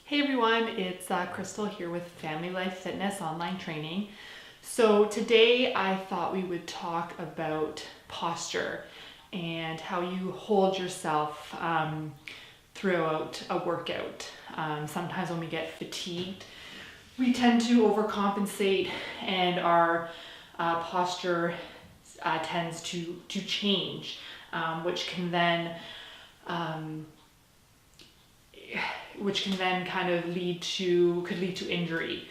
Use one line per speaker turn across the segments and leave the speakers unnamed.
Hey everyone, it's Crystal here with Family Life Fitness online training. So today I thought we would talk about posture and how you hold yourself throughout a workout. Sometimes when we get fatigued, we tend to overcompensate and our posture tends to change, which can then kind of could lead to injury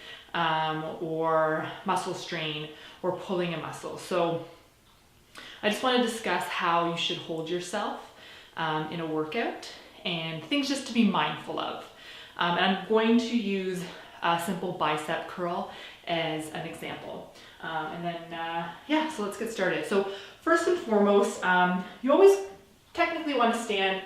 or muscle strain or pulling a muscle. So I just want to discuss how you should hold yourself in a workout and things just to be mindful of. And I'm going to use a simple bicep curl as an example. So let's get started. So first and foremost, you always technically want to stand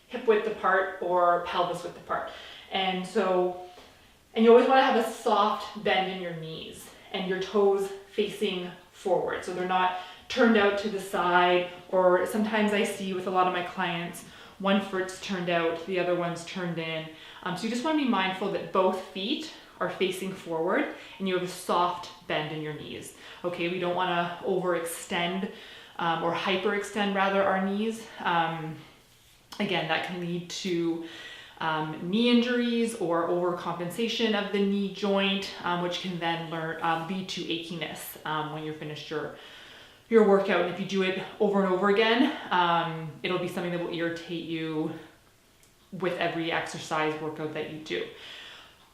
hip width apart or pelvis width apart. And you always want to have a soft bend in your knees and your toes facing forward. So they're not turned out to the side, or sometimes I see with a lot of my clients, one foot's turned out, the other one's turned in. So you just want to be mindful that both feet are facing forward and you have a soft bend in your knees. Okay, we don't want to overextend or hyperextend rather our knees. Again, that can lead to knee injuries or overcompensation of the knee joint, which can then lead to achiness when you're finished your workout. And if you do it over and over again, it'll be something that will irritate you with every exercise workout that you do.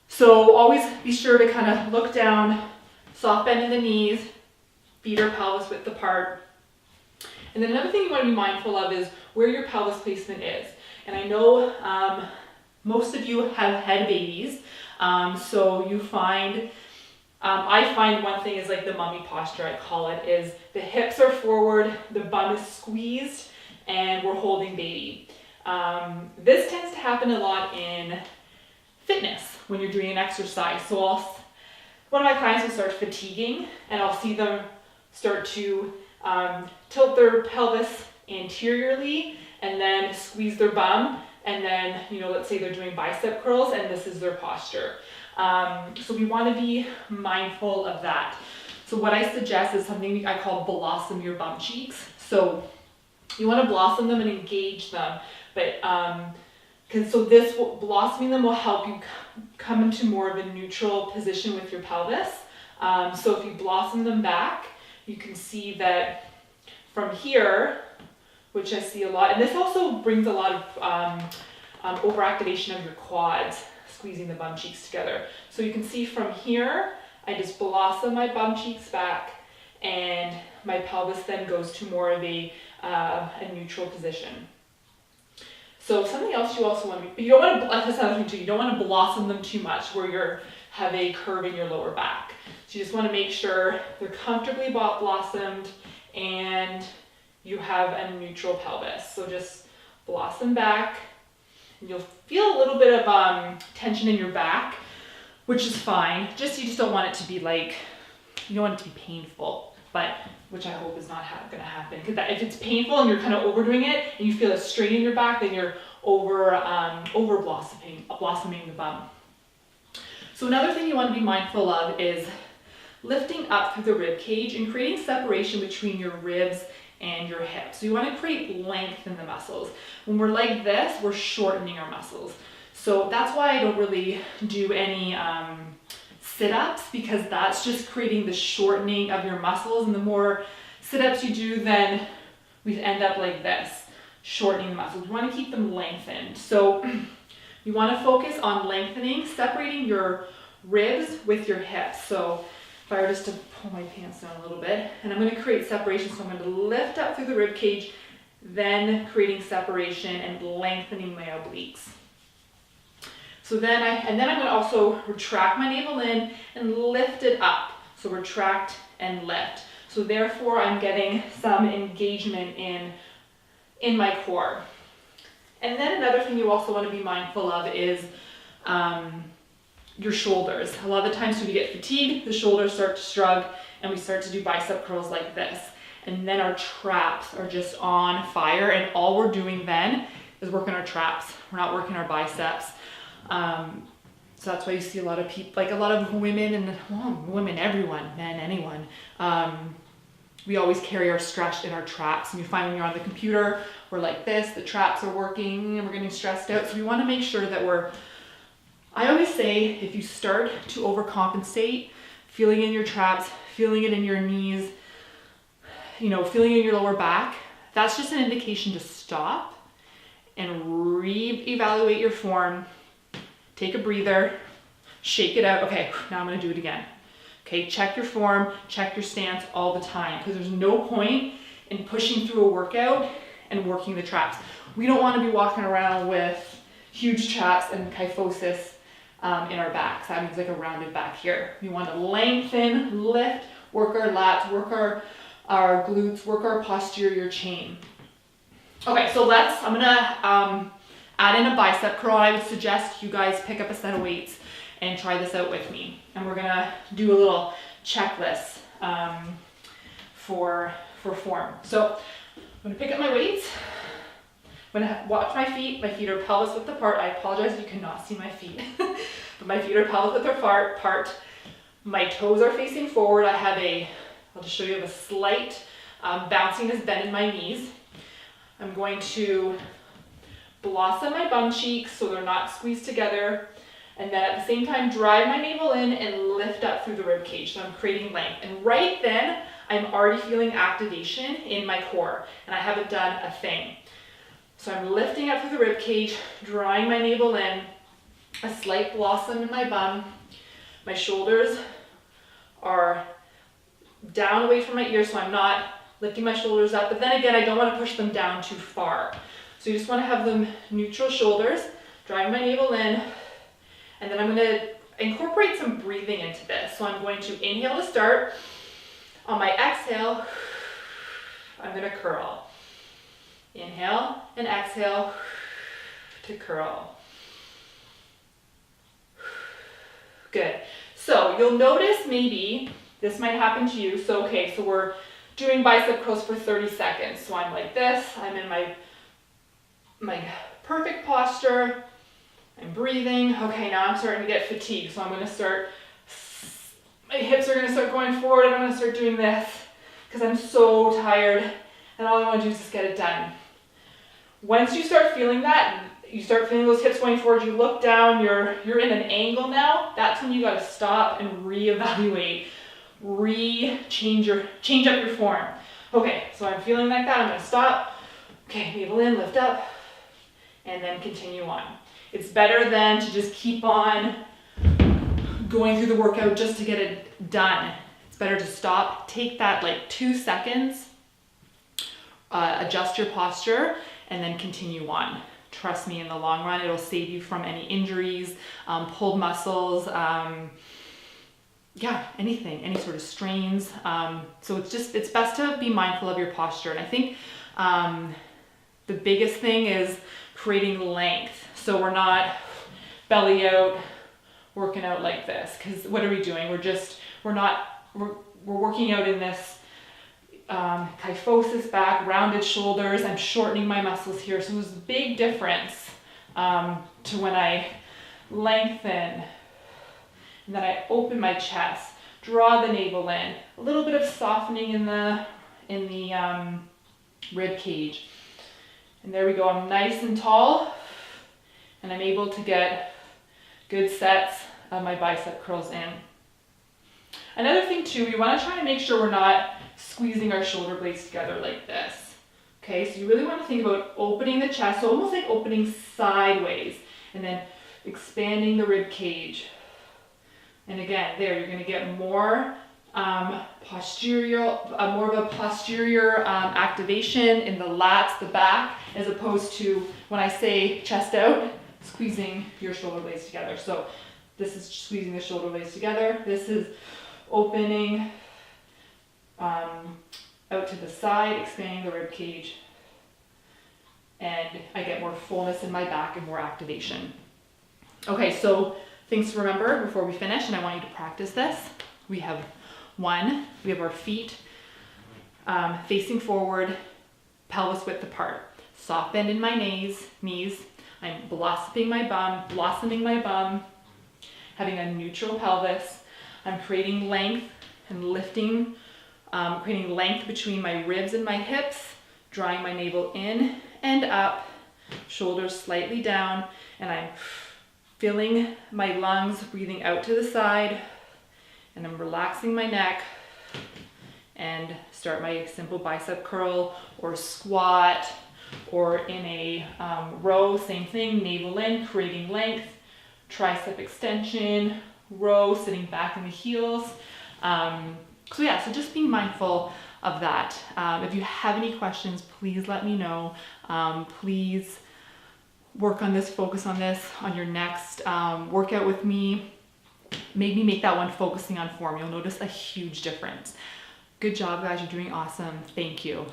So always be sure to kind of look down, soft bend in the knees, feet are pelvis width apart. And then another thing you want to be mindful of is where your pelvis placement is. And I know most of you have had babies, so you find, I find one thing is like the mummy posture, I call it, is the hips are forward, the bum is squeezed, and we're holding baby. This tends to happen a lot in fitness when you're doing an exercise. So one of my clients will start fatiguing, and I'll see them start to tilt their pelvis anteriorly and then squeeze their bum, and then, let's say they're doing bicep curls and this is their posture. So we want to be mindful of that. So what I suggest is something I call blossom your bum cheeks. So you want to blossom them and engage them, but blossoming them will help you come into more of a neutral position with your pelvis. So if you blossom them back, you can see that from here, which I see a lot, and this also brings a lot of overactivation of your quads, squeezing the bum cheeks together. So you can see from here, I just blossom my bum cheeks back, and my pelvis then goes to more of a neutral position. So something else you also want to be, but you don't want to, that's another thing too, you don't want to blossom them too much where you have a curve in your lower back. So you just want to make sure they're comfortably blossomed and you have a neutral pelvis. So just blossom back, and you'll feel a little bit of tension in your back, which is fine. You just don't want it to be like, you don't want it to be painful, but which I hope is not going to happen. Because if it's painful and you're kind of overdoing it and you feel a strain in your back, then you're over blossoming the bum. So another thing you want to be mindful of is lifting up through the rib cage and creating separation between your ribs and your hips. So you want to create length in the muscles. When we're like this, we're shortening our muscles. So that's why I don't really do any sit-ups, because that's just creating the shortening of your muscles. And the more sit-ups you do, then we end up like this, shortening the muscles. We want to keep them lengthened. So you want to focus on lengthening, separating your ribs with your hips. So if I were just to pull my pants down a little bit, and I'm going to create separation, so I'm going to lift up through the rib cage, then creating separation and lengthening my obliques. So then I'm going to also retract my navel in and lift it up. So retract and lift. So therefore I'm getting some engagement in my core. And then another thing you also want to be mindful of is your shoulders. A lot of the times when we get fatigued, the shoulders start to shrug and we start to do bicep curls like this. And then our traps are just on fire, and all we're doing then is working our traps. We're not working our biceps. So that's why you see a lot of people, like a lot of women and, well, women, everyone, men, anyone. We always carry our stress in our traps. And you find when you're on the computer, we're like this, the traps are working and we're getting stressed out. So we want to make sure that I always say, if you start to overcompensate, feeling in your traps, feeling it in your knees, feeling in your lower back, that's just an indication to stop and re-evaluate your form. Take a breather, shake it out. Okay, now I'm gonna do it again. Okay, check your form, check your stance all the time, because there's no point in pushing through a workout and working the traps. We don't wanna be walking around with huge traps and kyphosis in our backs. That means like a rounded back here. We wanna lengthen, lift, work our lats, work our glutes, work our posterior chain. Okay, so I'm gonna add in a bicep curl. I would suggest you guys pick up a set of weights and try this out with me. And we're gonna do a little checklist for form. So I'm gonna pick up my weights. I'm gonna watch my feet. My feet are pelvis width apart. I apologize if you cannot see my feet, but my feet are pelvis width apart. My toes are facing forward. I'll just show you, I have a slight bounciness bend in my knees. I'm going to blossom my bum cheeks so they're not squeezed together, and then at the same time drive my navel in and lift up through the rib cage, so I'm creating length. And right then I'm already feeling activation in my core and I haven't done a thing. So I'm lifting up through the rib cage, drawing my navel in, a slight blossom in my bum. My shoulders are down away from my ears, so I'm not lifting my shoulders up, but then again I don't want to push them down too far. So you just want to have them neutral shoulders, drive my navel in, and then I'm going to incorporate some breathing into this. So I'm going to inhale to start. On my exhale, I'm going to curl. Inhale and exhale to curl. Good. So you'll notice maybe this might happen to you. So we're doing bicep curls for 30 seconds. So I'm like this, I'm in my perfect posture, I'm breathing. Okay, now I'm starting to get fatigued. So I'm gonna start, my hips are gonna start going forward, and I'm gonna start doing this because I'm so tired and all I wanna do is just get it done. Once you start feeling that, you start feeling those hips going forward, you look down, you're in an angle now, that's when you gotta stop and reevaluate, change up your form. Okay, so I'm feeling like that, I'm gonna stop. Okay, navel in, lift up, and then continue on. It's better than to just keep on going through the workout just to get it done. It's better to stop, take that like 2 seconds, adjust your posture, and then continue on. Trust me, in the long run, it'll save you from any injuries, pulled muscles, anything, any sort of strains. So it's best to be mindful of your posture. And I think the biggest thing is creating length. So we're not belly out, working out like this. Because what are we doing? We're working out in this kyphosis back, rounded shoulders. I'm shortening my muscles here. So there's a big difference to when I lengthen and then I open my chest, draw the navel in, a little bit of softening in the rib cage. And there we go, I'm nice and tall and I'm able to get good sets of my bicep curls in. Another thing too, we want to try to make sure we're not squeezing our shoulder blades together like this. Okay, so you really want to think about opening the chest, so almost like opening sideways, and then expanding the rib cage. And again, there you're going to get more more of a posterior activation in the lats, the back, as opposed to when I say chest out, squeezing your shoulder blades together. So this is squeezing the shoulder blades together. This is opening out to the side, expanding the rib cage, and I get more fullness in my back and more activation. Okay, so things to remember before we finish, and I want you to practice this. We have our feet facing forward, pelvis width apart. soft bend in my knees. I'm blossoming my bum, having a neutral pelvis. I'm creating length and lifting, creating length between my ribs and my hips, drawing my navel in and up, shoulders slightly down, and I'm filling my lungs, breathing out to the side, and I'm relaxing my neck, and start my simple bicep curl or squat, or in a row, same thing, navel in, creating length, tricep extension, row, sitting back in the heels. So yeah, so just being mindful of that. If you have any questions, please let me know. Please work on this, focus on this on your next workout with me. Maybe make that one focusing on form. You'll notice a huge difference. Good job, guys. You're doing awesome. Thank you.